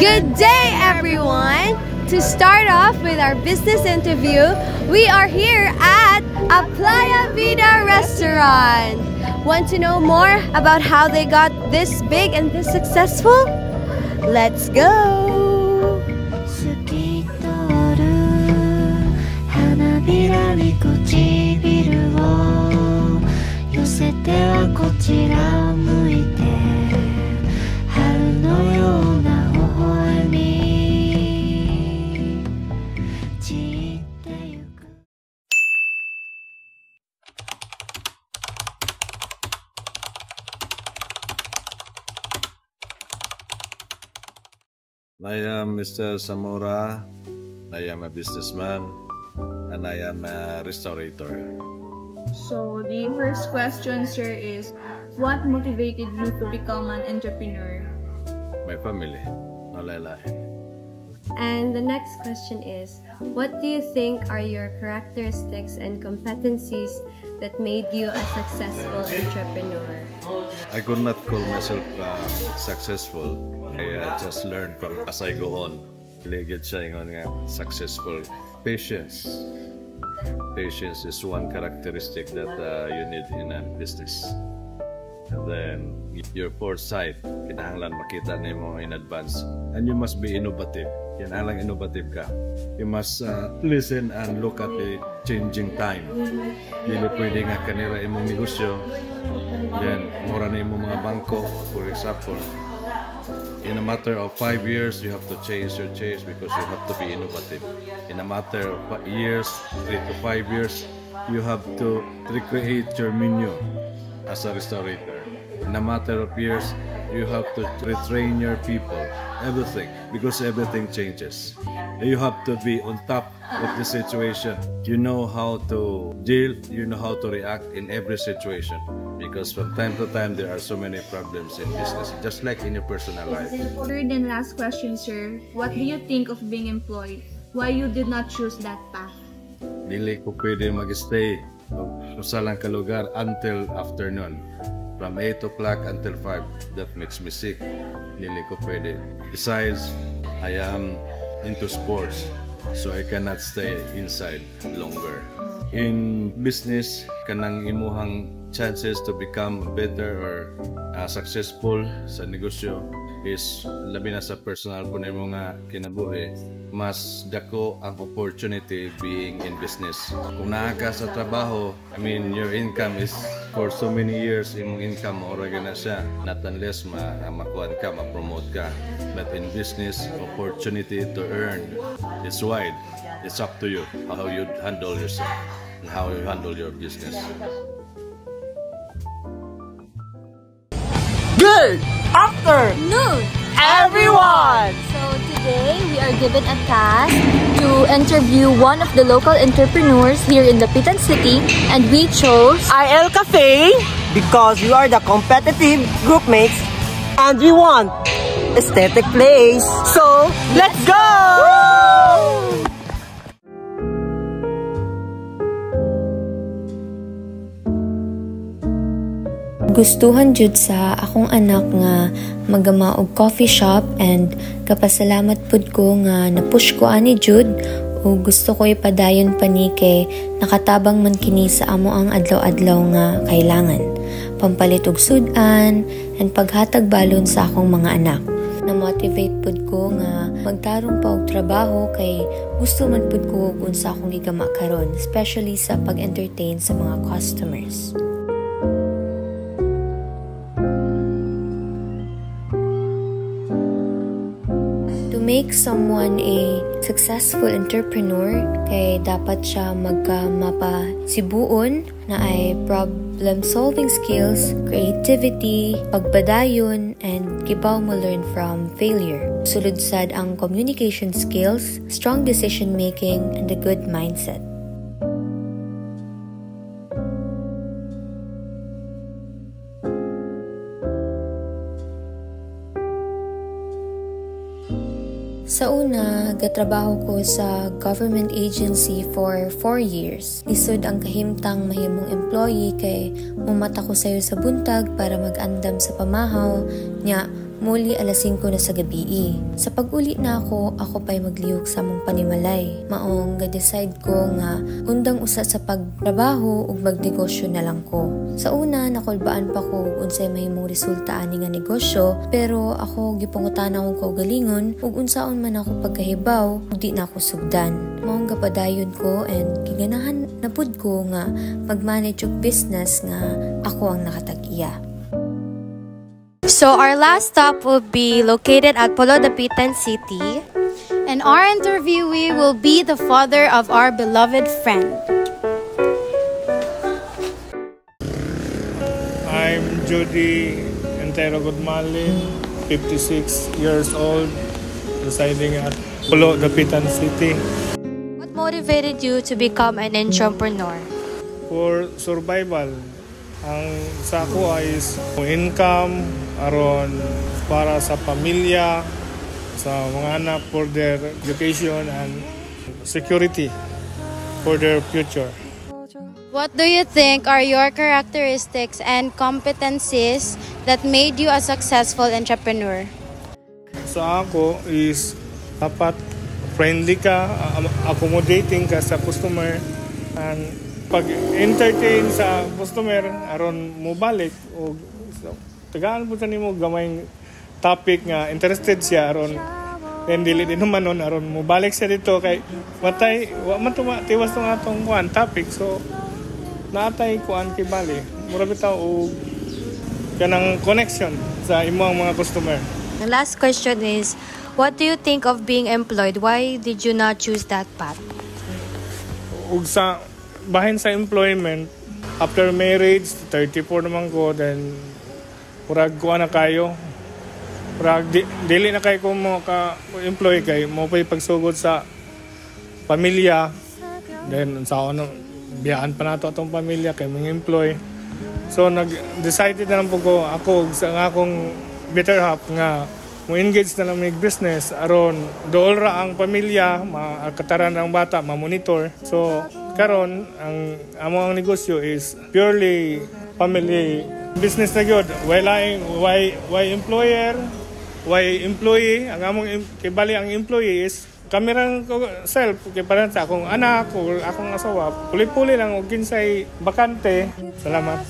Good day, everyone! To start off with our business interview, we are here at a Playa Vida restaurant. Want to know more about how they got this big and this successful? Let's go! I am Mr. Zamora. I am a businessman and I am a restaurator. So the first question, sir, is what motivated you to become an entrepreneur? My family, Malaylahi. And the next question is, what do you think are your characteristics and competencies that made you a successful entrepreneur? I could not call myself successful. I just learned from as I go on. Ligid siya yung successful. Patience. Patience is one characteristic that you need in a business. And then your foresight, kinahanglan makita nimo in advance. And you must be innovative. Kinahanglan innovative ka. You must listen and look at the changing time. Dili pwede nga kanira imong negosyo. Then, mura na imong mga bangko, for example. In a matter of 5 years, you have to change your change because you have to be innovative. In a matter of years, 3 to 5 years, you have to recreate your menu as a restaurator. In a matter of years, you have to retrain your people, everything, because everything changes. You have to be on top of the situation. You know how to deal, you know how to react in every situation. Because from time to time, there are so many problems in business, just like in your personal life. Third and last question, sir. What do you think of being employed? Why you did not choose that path? Dili ko pwede mag-stay sa lang kalugar until afternoon. From 8 o'clock until 5. That makes me sick. Dili ko pwede. Besides, I am into sports, so I cannot stay inside longer. In business, kanang imuhang chances to become better or successful sa negosyo is labi na sa personal po nimo nga kinabuhi, mas dako ang opportunity being in business. Kung naa ka sa trabaho, I mean your income is for so many years, imong income ora na siya, not unless makuan ka, ma-promote ka. But in business, opportunity to earn is wide. It's up to you how you handle yourself and how you handle your business. Good afternoon, everyone! So today we are given a task to interview one of the local entrepreneurs here in Dapitan City, and we chose IL Cafe because we are the competitive group mates and we want aesthetic place. So let's go! Gustuhan jud sa akong anak nga magama og coffee shop, and kapasalamat pud ko nga napush ko ani jud o gusto ko ipadayon pa ni kay nakatabang man kini sa amo ang adlaw-adlaw nga kailangan, pampalit og sudan and paghatag balon sa akong mga anak. Na-motivate pud ko nga magtarong pa og trabaho kay gusto man pud ko kung sa akong gigama karon, especially sa pag-entertain sa mga customers. Make someone a successful entrepreneur, kay dapat siya magkamapasibuon na ay problem-solving skills, creativity, pagbadayon, and kibaw mo learn from failure. Sulod sad ang communication skills, strong decision-making, and a good mindset. Sa una, gatrabaho ko sa government agency for 4 years. Lisod ang kahimtang mahimong employee kay mumata ko sayo sa buntag para mag-andam sa pamahaw. Nya, muli alas 5 na sa gabi. Sa pag-uli na ako pa'y maglihok sa mong panimalay. Maong ga-decide ko nga undang usa sa pagtrabaho ug magnegosyo na lang ko. Sa una, nakulbaan pa ko unsay mahimong resulta ani nga negosyo, pero ako gipangutan akong kaugalingon ug unsaon man ako pagkahibaw ug di na ako sugdan. Maong gapadayon ko and giganahan na pud ko nga mag-manage og business nga ako ang nakatag-iya. So our last stop will be located at Pulo Dapitan City. And our interviewee will be the father of our beloved friend. I'm Judy Entero Gudmalin, 56 years old, residing at Pulo Dapitan City. What motivated you to become an entrepreneur? For survival, ang sa ako is income aron para sa pamilya, sa mga anak for their education and security for their future. What do you think are your characteristics and competencies that made you a successful entrepreneur? Sa ako is dapat friendly ka, accommodating ka sa customer, and pag-entertain sa customer aron mo balik o tagaan po nimo gamay topic nga interested siya aron then dili din naman nun aron mo balik siya dito kay matay wa man tiwas tong atong kuan topic, so naatay kuan kay bali mura bitaw og kanang connection sa imong mga customer. The last question is, what do you think of being employed? Why did you not choose that path? Ug sa bahin sa employment, after marriage 34 naman ko, then murag kuha na kayo, murag dili na kayo kung mo ka-employ kay mo pa'y pagsugod sa pamilya, then sa ano biyaan pa nato atong pamilya kay mga employ. So nag-decided na lang po ko ako sa akong better half nga mo engage na lang may business aron dool ra ang pamilya, makataran ang bata, ma-monitor. So karon ang among negosyo is purely family business na gyud. Why employer, why employee. Ang among kibali ang employee is kami lang ko self kay para sa akong anak o akong asawa. Puli-puli lang og kinsay bakante. Salamat.